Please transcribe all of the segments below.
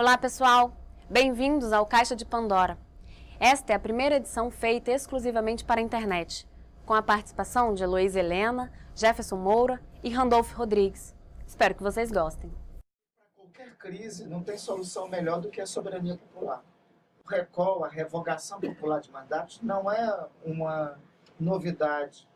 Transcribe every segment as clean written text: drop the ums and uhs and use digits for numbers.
Olá, pessoal! Bem-vindos ao Caixa de Pandora. Esta é a primeira edição feita exclusivamente para a internet, com a participação de Heloísa Helena, Jefferson Moura e Randolfo Rodrigues. Espero que vocês gostem. Para qualquer crise, não tem solução melhor do que a soberania popular. O recall, a revogação popular de mandatos, não é uma novidade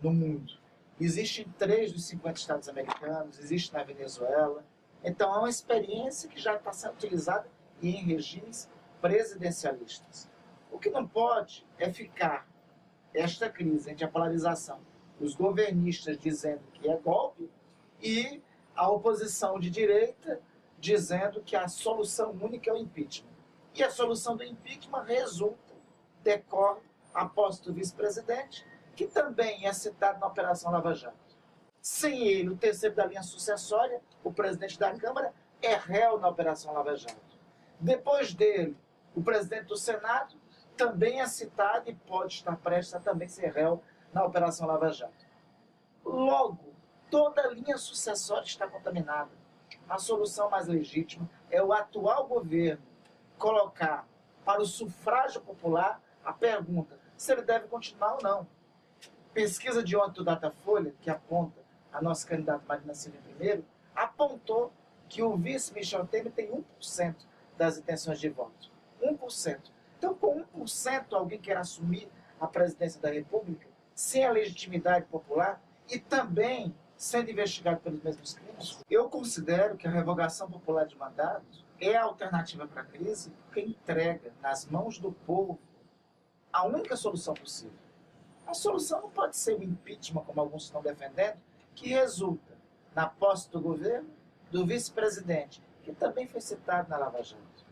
no mundo. Existe em 3 dos 50 estados americanos, existe na Venezuela. Então, é uma experiência que já está sendo utilizada em regimes presidencialistas. O que não pode é ficar esta crise entre a polarização, os governistas dizendo que é golpe e a oposição de direita dizendo que a solução única é o impeachment. E a solução do impeachment decorre a posse do vice-presidente, que também é citado na Operação Lava Jato. Sem ele, o terceiro da linha sucessória, o presidente da Câmara, é réu na Operação Lava Jato. Depois dele, o presidente do Senado também é citado e pode estar prestes a também ser réu na Operação Lava Jato. Logo, toda a linha sucessória está contaminada. A solução mais legítima é o atual governo colocar para o sufrágio popular a pergunta se ele deve continuar ou não. Pesquisa de ontem do Datafolha, que aponta a nossa candidata Marina Silva primeiro, apontou que o vice Michel Temer tem 1% das intenções de voto. 1%. Então, com 1%, alguém quer assumir a presidência da República sem a legitimidade popular e também sendo investigado pelos mesmos crimes? Eu considero que a revogação popular de mandato é a alternativa para a crise porque entrega nas mãos do povo a única solução possível. A solução não pode ser o impeachment, como alguns estão defendendo, que resulta na posse do governo do vice-presidente, que também foi citado na Lava Jato.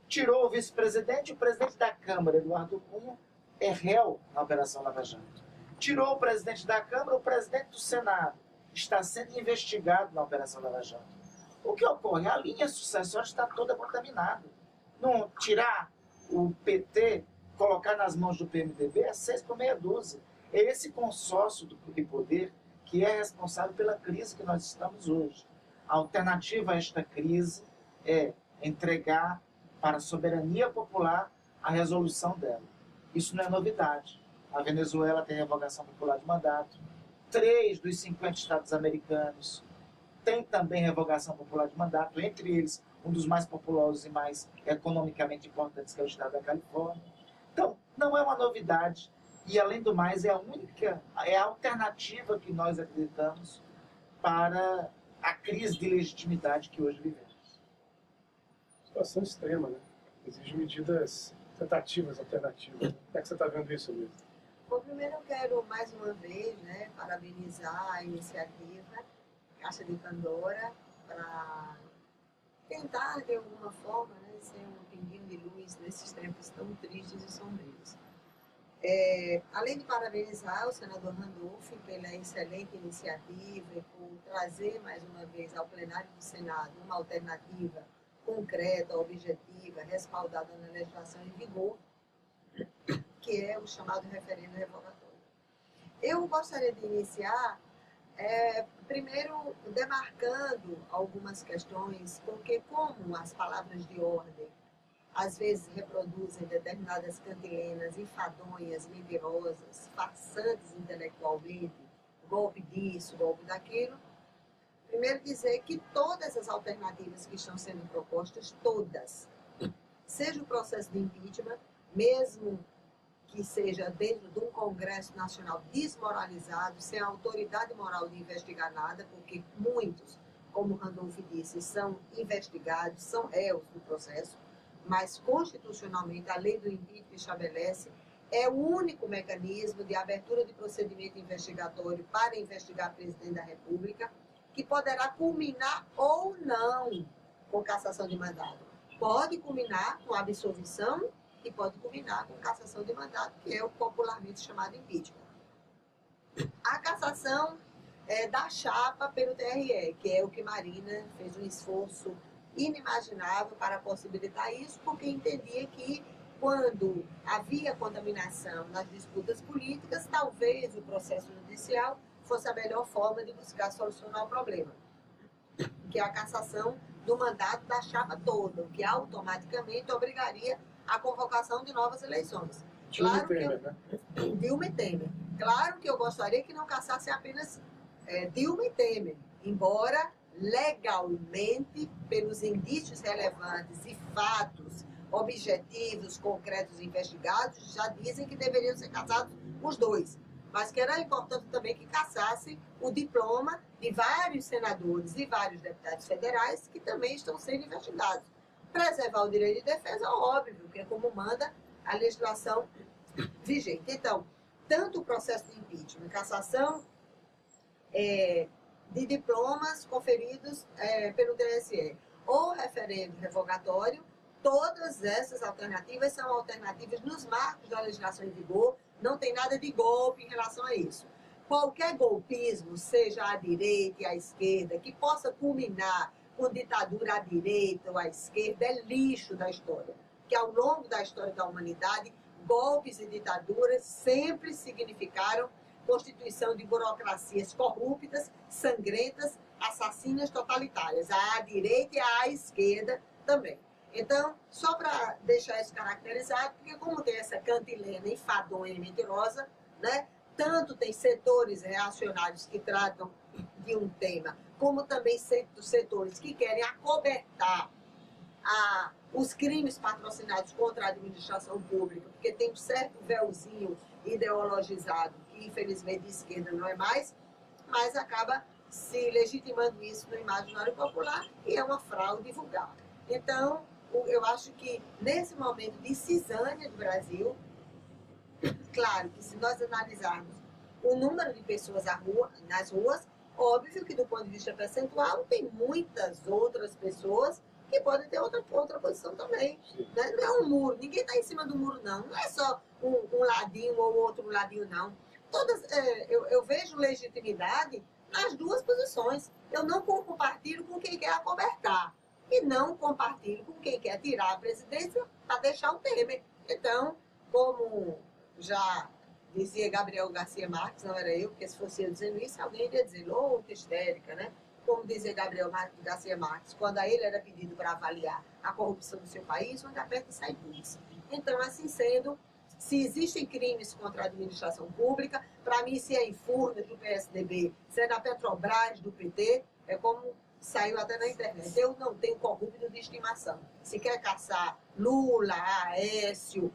Tirou o vice-presidente, o presidente da Câmara, Eduardo Cunha, é réu na Operação Lava Jato. Tirou o presidente da Câmara, o presidente do Senado está sendo investigado na Operação Lava Jato. O que ocorre? A linha sucessória está toda contaminada. Não tirar o PT, colocar nas mãos do PMDB é 6 por meia dúzia. É esse consórcio de poder que é responsável pela crise que nós estamos hoje. A alternativa a esta crise é entregar para a soberania popular a resolução dela. Isso não é novidade. A Venezuela tem revogação popular de mandato. 3 dos 50 estados americanos têm também revogação popular de mandato, entre eles um dos mais populosos e mais economicamente importantes, que é o estado da Califórnia. Então, não é uma novidade e, além do mais, é a alternativa que nós acreditamos para a crise de legitimidade que hoje vivemos. Situação extrema, né? Exige medidas tentativas, alternativas. Como é que você está vendo isso, Luiz? Bom, primeiro eu quero, mais uma vez, parabenizar a iniciativa Caixa de Pandora para tentar, de alguma forma, ser um pinguinho de luz nesses tempos tão tristes e sombrios. Além de parabenizar o senador Randolfo pela excelente iniciativa e por trazer mais uma vez ao plenário do Senado uma alternativa concreta, objetiva, respaldada na legislação em vigor, que é o chamado referendo revogatório. Eu gostaria de iniciar, primeiro, demarcando algumas questões, porque como as palavras de ordem às vezes reproduzem determinadas cantilenas enfadonhas, mentirosas, farsantes intelectualmente, golpe disso, golpe daquilo. Primeiro dizer que todas as alternativas que estão sendo propostas, todas, seja o processo de impeachment, mesmo que seja dentro de um Congresso Nacional desmoralizado, sem a autoridade moral de investigar nada, porque muitos, como o Randolfo disse, são investigados, são réus do processo, mas constitucionalmente a lei do impeachment estabelece, é o único mecanismo de abertura de procedimento investigatório para investigar o presidente da República, que poderá culminar ou não com cassação de mandato. Pode culminar com absolvição e pode culminar com cassação de mandato, que é o popularmente chamado impeachment. A cassação é da chapa pelo TRE, que é o que Marina fez um esforço inimaginável para possibilitar isso, porque entendia que quando havia contaminação nas disputas políticas, talvez o processo judicial fosse a melhor forma de buscar solucionar o problema. Que a cassação do mandato da chapa toda, o que automaticamente obrigaria a convocação de novas eleições. Claro que Dilma e Temer. Claro que eu gostaria que não cassasse apenas Dilma e Temer, embora legalmente, pelos indícios relevantes e fatos objetivos, concretos investigados, já dizem que deveriam ser cassados os dois. Mas que era importante também que cassasse o diploma de vários senadores e vários deputados federais que também estão sendo investigados. Preservar o direito de defesa, óbvio, que é como manda a legislação vigente. Então, tanto o processo de impeachment, cassação de diplomas conferidos pelo TSE, ou referendo revogatório, todas essas alternativas são alternativas nos marcos da legislação em vigor, não tem nada de golpe em relação a isso. Qualquer golpismo, seja à direita e à esquerda, que possa culminar com ditadura à direita ou à esquerda, é lixo da história. Que ao longo da história da humanidade, golpes e ditaduras sempre significaram constituição de burocracias corruptas, sangrentas, assassinas totalitárias, à direita e à esquerda também. Então, só para deixar isso caracterizado, porque como tem essa cantilena enfadonha e mentirosa, né, tanto tem setores reacionários que tratam de um tema, como também setores que querem acobertar os crimes patrocinados contra a administração pública, porque tem um certo véuzinho ideologizado, que infelizmente de esquerda não é mais, mas acaba se legitimando isso no imaginário popular e é uma fraude vulgar. Então, eu acho que nesse momento de cisânia do Brasil, claro que se nós analisarmos o número de pessoas nas ruas, óbvio que do ponto de vista percentual tem muitas outras pessoas que podem ter outra posição também. Né? Não é um muro, ninguém está em cima do muro não, não é só um ladinho ou outro ladinho não. Eu vejo legitimidade nas duas posições. Eu não compartilho com quem quer acobertar e não compartilho com quem quer tirar a presidência para deixar o Temer. Então, como já dizia Gabriel Garcia Marques, não era eu, porque se fosse eu dizendo isso, alguém iria dizer, louca, histérica, né? Como dizia Gabriel Garcia Marques, quando a ele era pedido para avaliar a corrupção do seu país, onde aperta e sai pulso. Então, assim sendo, se existem crimes contra a administração pública, para mim, se é em Furnas do PSDB, se é na Petrobras do PT, é como saiu até na internet. Eu não tenho corrupto de estimação. Se quer caçar Lula, Aécio,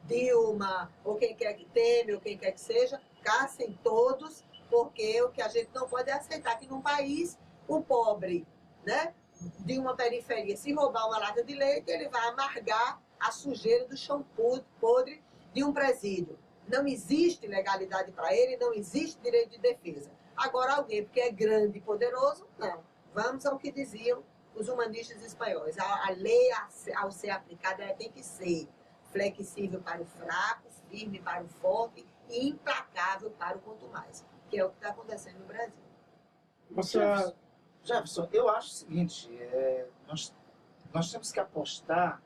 Dilma, ou quem quer que teme, ou quem quer que seja, caçem todos, porque o que a gente não pode é aceitar que num país, o pobre, né, de uma periferia, se roubar uma lata de leite, ele vai amargar a sujeira do chão podre de um presídio. Não existe legalidade para ele, não existe direito de defesa. Agora alguém, porque é grande e poderoso, não. Vamos ao que diziam os humanistas espanhóis. A lei, ao ser aplicada, ela tem que ser flexível para o fraco, firme para o forte e implacável para o quanto mais, que é o que está acontecendo no Brasil. Jefferson, eu acho o seguinte, nós temos que apostar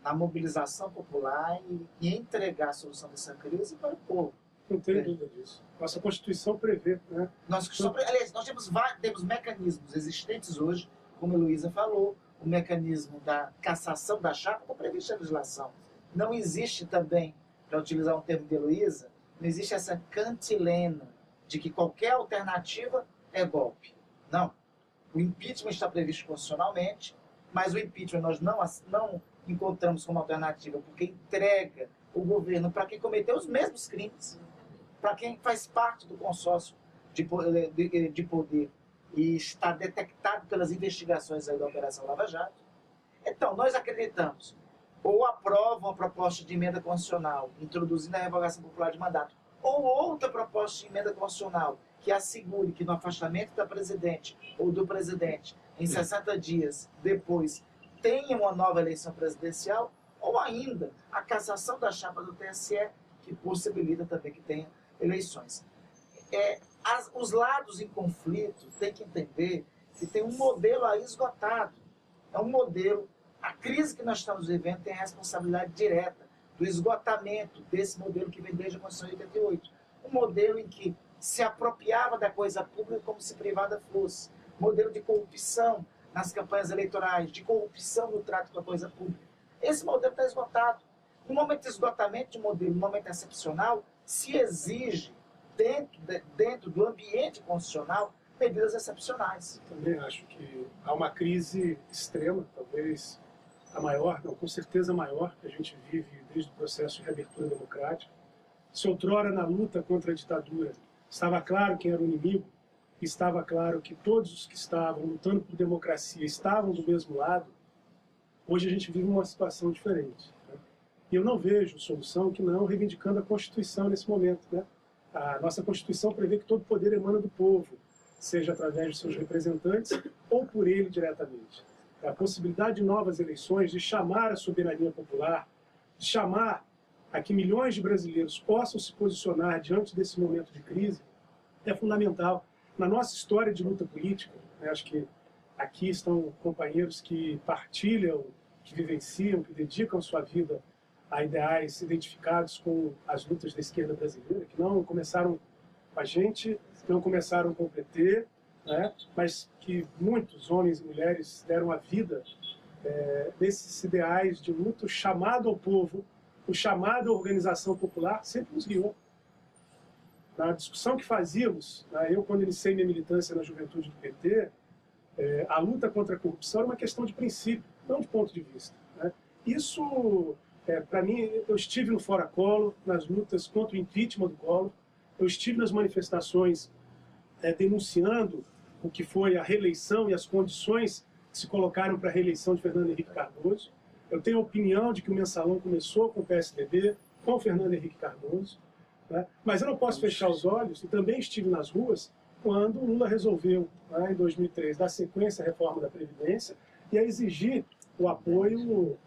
na mobilização popular e entregar a solução dessa crise para o povo. Não tenho dúvida disso. Nossa Constituição prevê, né? Aliás, nós temos mecanismos existentes hoje, como a Heloísa falou, o mecanismo da cassação da chapa está previsto na legislação. Não existe também, para utilizar um termo de Heloísa, não existe essa cantilena de que qualquer alternativa é golpe. Não. O impeachment está previsto constitucionalmente, mas o impeachment nós não encontramos como alternativa porque entrega o governo para quem cometeu os mesmos crimes, para quem faz parte do consórcio de poder e está detectado pelas investigações aí da Operação Lava Jato. Então, nós acreditamos, ou aprovam a proposta de emenda constitucional, introduzindo a revogação popular de mandato, ou outra proposta de emenda constitucional que assegure que no afastamento da presidente ou do presidente, em 60 dias depois, tenha uma nova eleição presidencial, ou ainda a cassação da chapa do TSE, que possibilita também que tenha eleições. Os lados em conflito têm que entender que tem um modelo aí esgotado. É um modelo, a crise que nós estamos vivendo tem a responsabilidade direta do esgotamento desse modelo que vem desde a Constituição de 88. Um modelo em que se apropriava da coisa pública como se privada fosse. Modelo de corrupção, nas campanhas eleitorais, de corrupção no trato com a coisa pública. Esse modelo está esgotado. No momento de esgotamento de modelo, no momento excepcional, se exige, dentro do ambiente constitucional, medidas excepcionais. Também acho que há uma crise extrema, talvez a maior, não, com certeza a maior, que a gente vive desde o processo de reabertura democrática. Se outrora, na luta contra a ditadura, estava claro quem era o inimigo, estava claro que todos os que estavam lutando por democracia estavam do mesmo lado, hoje a gente vive uma situação diferente. Né? E eu não vejo solução que não reivindicando a Constituição nesse momento. Né? A nossa Constituição prevê que todo poder emana do povo, seja através de seus representantes ou por ele diretamente. A possibilidade de novas eleições, de chamar a soberania popular, de chamar a que milhões de brasileiros possam se posicionar diante desse momento de crise, é fundamental. Na nossa história de luta política, né, acho que aqui estão companheiros que partilham, que vivenciam, que dedicam sua vida a ideais identificados com as lutas da esquerda brasileira, que não começaram com a gente, não começaram com o PT, né, mas que muitos homens e mulheres deram a vida nesses ideais de luta. O chamado ao povo, o chamado à organização popular sempre nos guiou. Na discussão que fazíamos, né, eu quando iniciei minha militância na juventude do PT, a luta contra a corrupção era uma questão de princípio, não de ponto de vista. Né. Isso, para mim, eu estive no Fora Collor, nas lutas contra o impeachment do Collor, eu estive nas manifestações denunciando o que foi a reeleição e as condições que se colocaram para a reeleição de Fernando Henrique Cardoso. Eu tenho a opinião de que o Mensalão começou com o PSDB, com o Fernando Henrique Cardoso, né? Mas eu não posso fechar os olhos, e também estive nas ruas quando o Lula resolveu, né, em 2003, dar sequência à reforma da Previdência e a exigir o apoio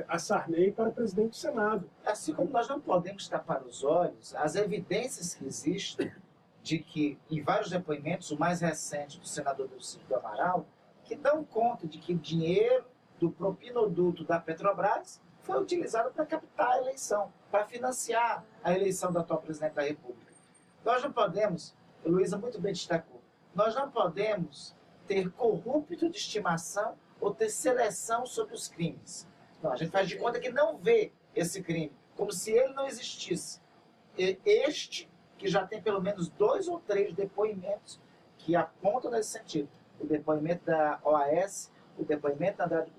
a Sarney para presidente do Senado. Assim como nós não podemos tapar os olhos, as evidências que existem de que, em vários depoimentos, o mais recente do senador Delcídio do Amaral, que dão conta de que o dinheiro do propinoduto da Petrobras foi utilizado para captar a eleição, para financiar a eleição do atual presidente da República. Nós não podemos, a Luísa muito bem destacou, nós não podemos ter corrupto de estimação ou ter seleção sobre os crimes. Não, a gente faz de conta que não vê esse crime, como se ele não existisse. Este, que já tem pelo menos 2 ou 3 depoimentos que apontam nesse sentido. O depoimento da OAS, o depoimento da Andrade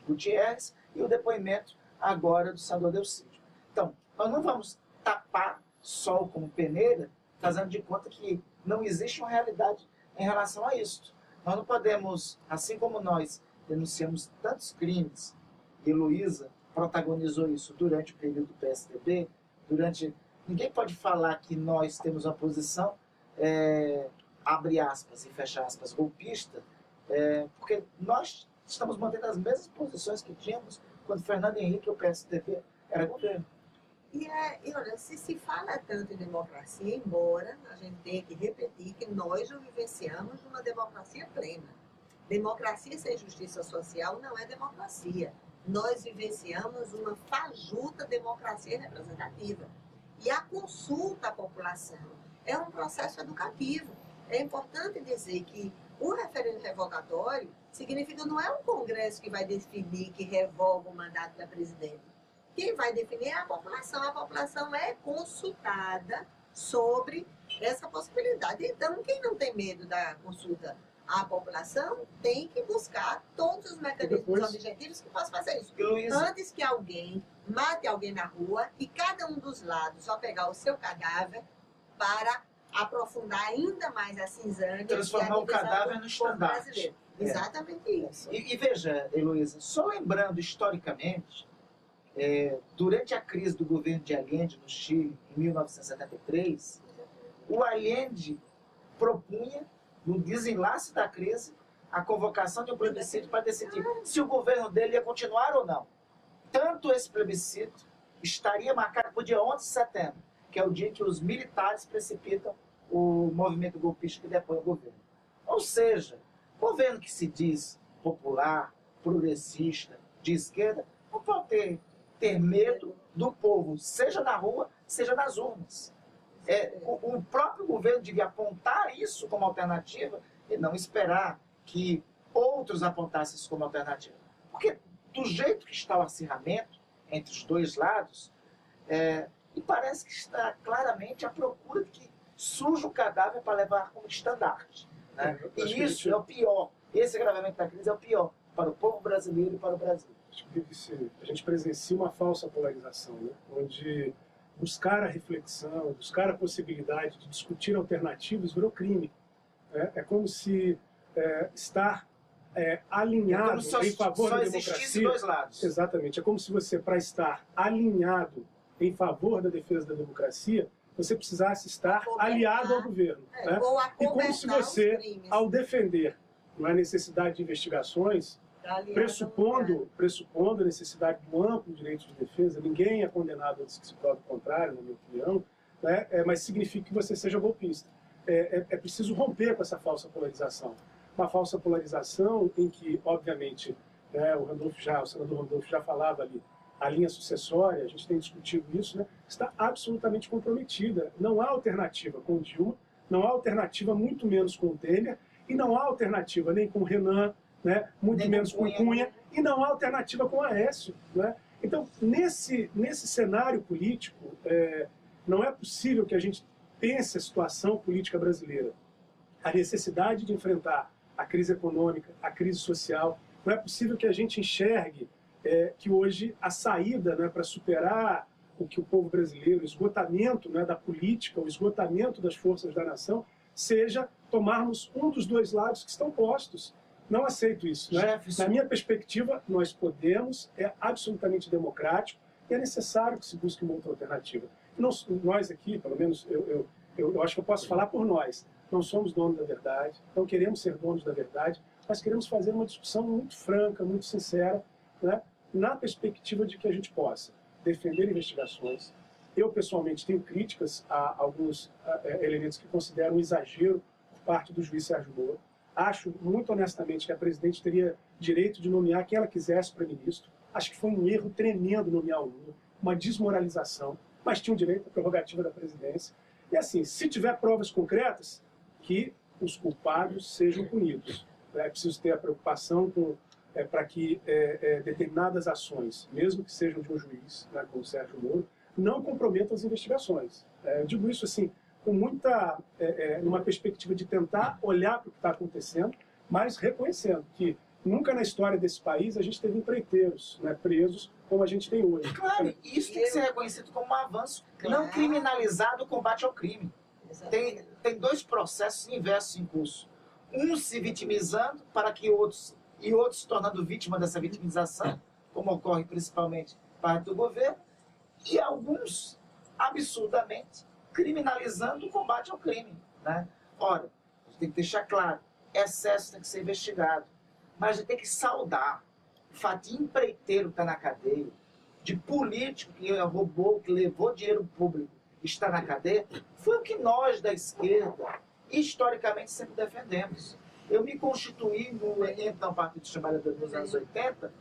Gutierrez e o depoimento agora do senador Delcídio. Então, nós não vamos tapar sol como peneira, fazendo de conta que não existe uma realidade em relação a isso. Nós não podemos, assim como nós denunciamos tantos crimes, e Luísa protagonizou isso durante o período do PSDB, ninguém pode falar que nós temos uma posição, abre aspas e fecha aspas, golpista, porque nós estamos mantendo as mesmas posições que tínhamos quando Fernando Henrique e o PSDB era governo. E olha, se fala tanto em democracia, embora a gente tenha que repetir que nós não vivenciamos uma democracia plena. Democracia sem justiça social não é democracia. Nós vivenciamos uma fajuta democracia representativa. E a consulta à população é um processo educativo. É importante dizer que o referendo revogatório significa não é um congresso que vai definir que revoga o mandato da presidente. Quem vai definir é a população. A população é consultada sobre essa possibilidade. Então, quem não tem medo da consulta à população tem que buscar todos os mecanismos objetivos que possam fazer isso. Antes que alguém mate alguém na rua e cada um dos lados vai pegar o seu cadáver para aprofundar ainda mais a cinzânia. Transformar o cadáver no estandarte. Exatamente isso. E veja, Heloísa, só lembrando historicamente, durante a crise do governo de Allende no Chile, em 1973, o Allende propunha, no desenlace da crise, a convocação de um plebiscito para decidir se o governo dele ia continuar ou não. Tanto esse plebiscito estaria marcado para o dia 11 de setembro, que é o dia que os militares precipitam o movimento golpista que depõe o governo. Ou seja, governo que se diz popular, progressista, de esquerda, não pode ter medo do povo, seja na rua, seja nas urnas. O próprio governo devia apontar isso como alternativa e não esperar que outros apontassem isso como alternativa. Porque do jeito que está o acirramento entre os dois lados, e parece que está claramente à procura de que surja um cadáver para levar como estandarte. Né? E isso é o pior. Esse agravamento da crise é o pior para o povo brasileiro e para o Brasil. A gente presencia uma falsa polarização, né? Onde buscar a reflexão, buscar a possibilidade de discutir alternativas virou crime. É como se estar alinhado em favor da democracia... Só existisse dois lados. Exatamente. É como se você, para estar alinhado em favor da defesa da democracia, você precisasse estar aliado ao governo. Né? E como se você, ao defender a necessidade de investigações, pressupondo a necessidade do amplo direito de defesa, ninguém é condenado antes que se prove o contrário, na minha opinião, né? Mas significa que você seja golpista. É preciso romper com essa falsa polarização. Uma falsa polarização em que, obviamente, o senador Randolph já falava ali, a linha sucessória, a gente tem discutido isso, né, está absolutamente comprometida. Não há alternativa com o Dilma, não há alternativa muito menos com o Temer, e não há alternativa nem com o Renan, né, muito menos com o Cunha, e não há alternativa com o Aécio. Né? Então, nesse cenário político, não é possível que a gente pense a situação política brasileira, a necessidade de enfrentar a crise econômica, a crise social. Não é possível que a gente enxergue que hoje a saída, né, para superar o que o povo brasileiro, o esgotamento, né, da política, o esgotamento das forças da nação, seja tomarmos um dos dois lados que estão postos. Não aceito isso. Né? Na minha perspectiva, nós podemos, é absolutamente democrático e é necessário que se busque uma outra alternativa. Nós aqui, pelo menos, eu acho que eu posso falar por nós, não somos donos da verdade, não queremos ser donos da verdade, mas queremos fazer uma discussão muito franca, muito sincera, né, na perspectiva de que a gente possa defender investigações. Eu, pessoalmente, tenho críticas a alguns elementos que considero um exagero por parte do juiz Sérgio Moro. Acho, muito honestamente, que a presidente teria direito de nomear quem ela quisesse para ministro. Acho que foi um erro tremendo nomear o Lula, uma desmoralização, mas tinha o direito à prerrogativa da presidência. E assim, se tiver provas concretas, que os culpados sejam punidos. É preciso ter a preocupação para que determinadas ações, mesmo que sejam de um juiz, né, como o Sérgio Moro, não comprometam as investigações. Eu digo isso assim, com muita, numa perspectiva de tentar olhar para o que está acontecendo, mas reconhecendo que nunca na história desse país a gente teve empreiteiros, né, presos como a gente tem hoje. Claro, isso tem que ser reconhecido como um avanço. Não criminalizado o combate ao crime. Tem dois processos inversos em curso. Um se vitimizando para que outros se tornando vítima dessa vitimização, como ocorre principalmente parte do governo, e alguns absurdamente criminalizando o combate ao crime. Né? Ora, a gente tem que deixar claro, excesso tem que ser investigado, mas a gente tem que saudar o fato de empreiteiro que está na cadeia, de político que roubou, que levou dinheiro público, está na cadeia, foi o que nós da esquerda historicamente sempre defendemos. Eu me constituí no então Partido dos Trabalhadores nos anos 80,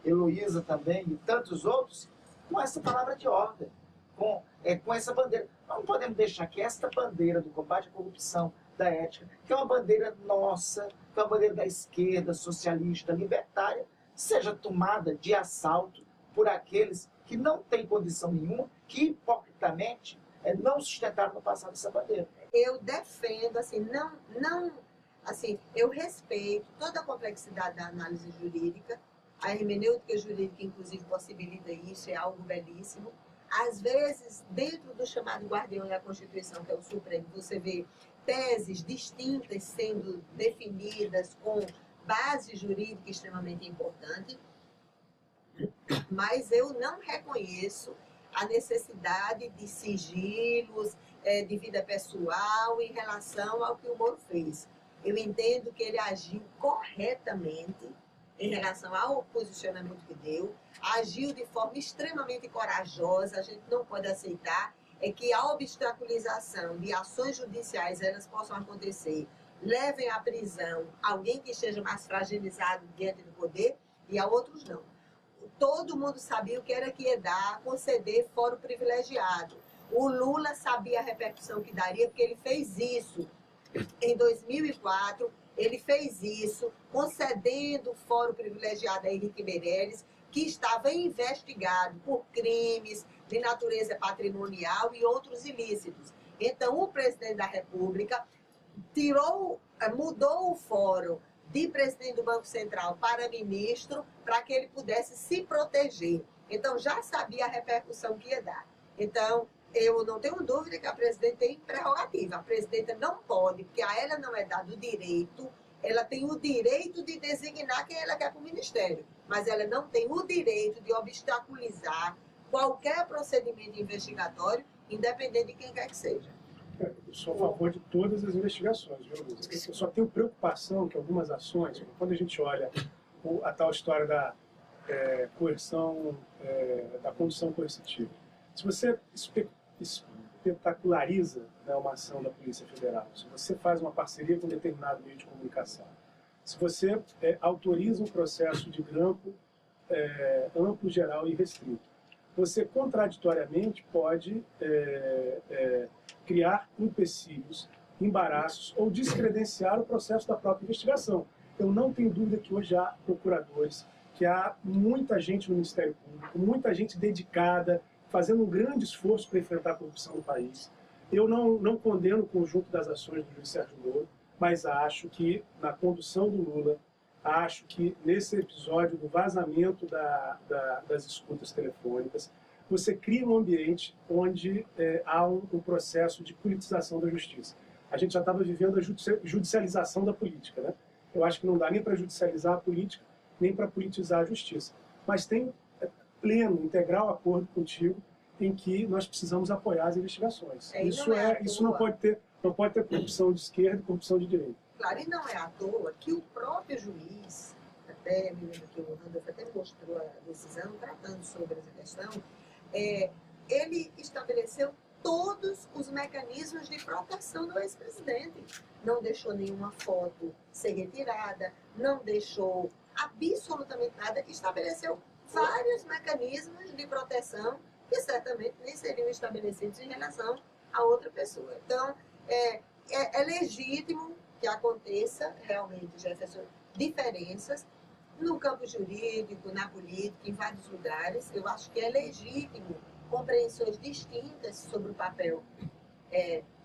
Heloísa também e tantos outros, com essa palavra de ordem, com essa bandeira. Não podemos deixar que esta bandeira do combate à corrupção, da ética, que é uma bandeira nossa, que é uma bandeira da esquerda, socialista, libertária, seja tomada de assalto por aqueles que não têm condição nenhuma, que hipocritamente não sustentaram no passado essa bandeira. Eu defendo, assim, assim, eu respeito toda a complexidade da análise jurídica, a hermenêutica jurídica, inclusive, possibilita isso, é algo belíssimo. Às vezes, dentro do chamado guardião da Constituição, que é o Supremo, você vê teses distintas sendo definidas com base jurídica extremamente importante, mas eu não reconheço a necessidade de sigilos, de vida pessoal em relação ao que o Moro fez. Eu entendo que ele agiu corretamente em relação ao posicionamento que deu, agiu de forma extremamente corajosa. A gente não pode aceitar que a obstaculização de ações judiciais elas possam acontecer, levem à prisão alguém que esteja mais fragilizado diante do poder e a outros não. Todo mundo sabia o que era que ia dar, conceder fórum privilegiado. O Lula sabia a repercussão que daria, porque ele fez isso em 2004, Ele fez isso concedendo o fórum privilegiado a Henrique Meirelles, que estava investigado por crimes de natureza patrimonial e outros ilícitos. Então, o presidente da República mudou o fórum de presidente do Banco Central para ministro, para que ele pudesse se proteger. Então, já sabia a repercussão que ia dar. Então, eu não tenho dúvida que a presidente tem prerrogativa. A presidenta não pode, porque a ela não é dado o direito, ela tem o direito de designar quem ela quer para o ministério, mas ela não tem o direito de obstaculizar qualquer procedimento investigatório, independente de quem quer que seja. Eu sou a favor de todas as investigações, viu, Luiz? Eu só tenho preocupação que algumas ações, quando a gente olha a tal história da coerção, da condução coercitiva, se você espetaculariza, né, uma ação da Polícia Federal, se você faz uma parceria com um determinado meio de comunicação, se você autoriza um processo de grampo amplo, geral e restrito, você contraditoriamente pode criar empecilhos, embaraços ou descredenciar o processo da própria investigação. Eu não tenho dúvida que hoje há procuradores, que há muita gente no Ministério Público, muita gente dedicada, fazendo um grande esforço para enfrentar a corrupção no país. Eu não condeno o conjunto das ações do juiz Sérgio Moro, mas acho que na condução do Lula, acho que nesse episódio do vazamento das escutas telefônicas, você cria um ambiente onde há um processo de politização da justiça. A gente já estava vivendo a judicialização da política, né? Eu acho que não dá nem para judicializar a política, nem para politizar a justiça. Mas tem pleno, integral acordo contigo em que nós precisamos apoiar as investigações. Isso não pode ter corrupção de esquerda e corrupção de direita. Claro, e não é à toa que o próprio juiz, até me lembro que o Randolph até mostrou a decisão tratando sobre essa questão, ele estabeleceu todos os mecanismos de proteção do ex-presidente. Não deixou nenhuma foto ser retirada, não deixou absolutamente nada, estabeleceu vários mecanismos de proteção que certamente nem seriam estabelecidos em relação a outra pessoa. Então, é legítimo que aconteça realmente, Jefferson, diferenças no campo jurídico, na política, em vários lugares. Eu acho que é legítimo compreensões distintas sobre o papel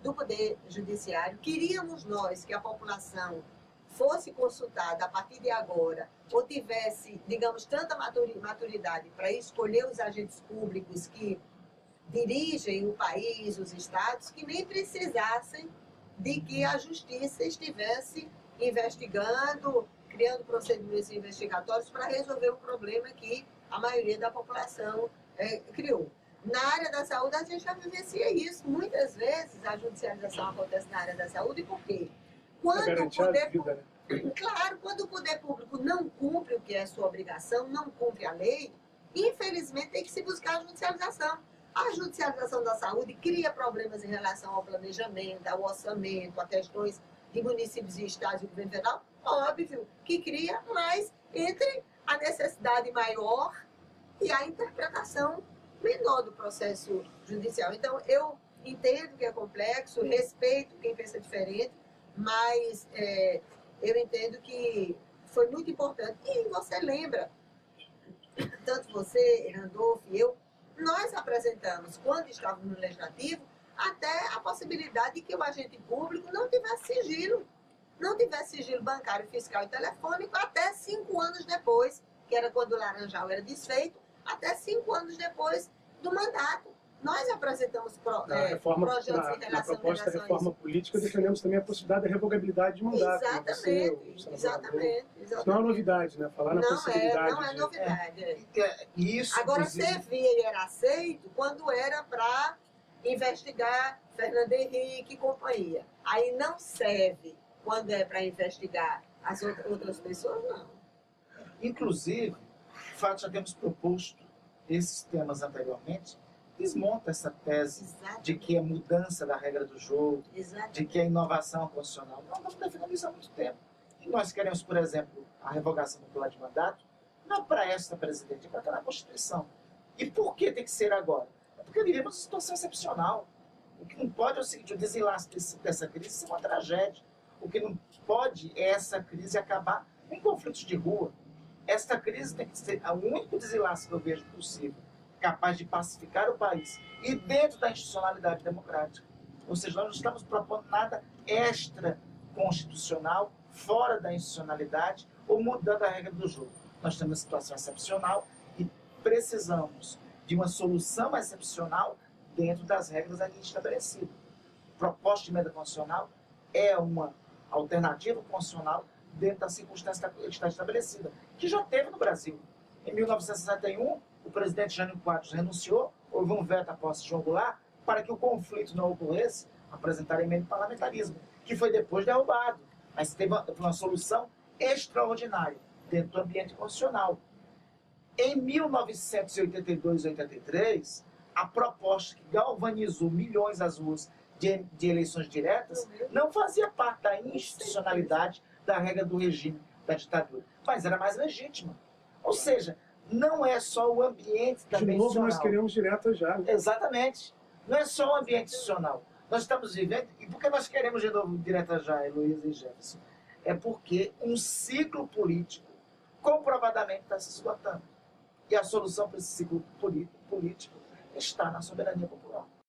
do Poder Judiciário. Queríamos nós que a população fosse consultada a partir de agora, ou tivesse, digamos, tanta maturidade para escolher os agentes públicos que dirigem o país, os estados, que nem precisassem de que a justiça estivesse investigando, criando procedimentos investigatórios para resolver um problema que a maioria da população criou. Na área da saúde, a gente já vivencia isso. Muitas vezes a judicialização acontece na área da saúde. E por quê? Quando o poder público não cumpre o que é sua obrigação, não cumpre a lei, infelizmente tem que se buscar a judicialização. A judicialização da saúde cria problemas em relação ao planejamento, ao orçamento, a questões de municípios e estados e governo federal, óbvio que cria, mas entre a necessidade maior e a interpretação menor do processo judicial. Então, eu entendo que é complexo, respeito quem pensa diferente, mas eu entendo que foi muito importante. E você lembra, tanto você, Randolph e eu, nós apresentamos, quando estávamos no Legislativo, até a possibilidade de que o agente público não tivesse sigilo bancário, fiscal e telefônico até 5 anos depois, que era quando o Laranjal era desfeito, até 5 anos depois do mandato. Nós apresentamos projetos em relação na proposta da reforma política, defendemos também a possibilidade da revogabilidade de mandato. Exatamente. Isso não é novidade, né? Falar na possibilidade. Não é novidade. Isso, agora, servia e era aceito quando era para investigar Fernando Henrique e companhia. Aí não serve quando é para investigar as outras pessoas, não. Inclusive, o fato de já termos proposto esses temas anteriormente, desmonta essa tese de que é mudança da regra do jogo, de que é inovação constitucional. Nós estamos defendendo isso há muito tempo. E nós queremos, por exemplo, a revogação popular de mandato, não para esta presidente, é para estar na Constituição. E por que tem que ser agora? É porque vivemos uma situação excepcional. O que não pode é o seguinte, o desenlace dessa crise é uma tragédia. O que não pode é essa crise acabar em conflitos de rua. Esta crise tem que ser o único desenlace que eu vejo possível, capaz de pacificar o país e dentro da institucionalidade democrática. Ou seja, nós não estamos propondo nada extra-constitucional, fora da institucionalidade ou mudando a regra do jogo. Nós temos uma situação excepcional e precisamos de uma solução excepcional dentro das regras aqui estabelecidas. Proposta de emenda constitucional é uma alternativa constitucional dentro da circunstância que está estabelecida, que já teve no Brasil. Em 1961, o presidente Jânio Quadros renunciou, houve um veto à posse de João Goulart, para que o conflito não ocorresse, apresentar a emenda de parlamentarismo, que foi depois derrubado, mas teve uma solução extraordinária dentro do ambiente constitucional. Em 1982 e 83, a proposta que galvanizou milhões às ruas de eleições diretas não fazia parte da institucionalidade da regra do regime da ditadura, mas era mais legítima. Ou seja, não é só o ambiente também De novo, institucional. nós queremos diretas já. Né? Exatamente. Não é só o ambiente institucional. Nós estamos vivendo... E por que nós queremos de novo direta já, Heloísa e Jefferson? É porque um ciclo político comprovadamente está se esgotando. E a solução para esse ciclo político está na soberania popular.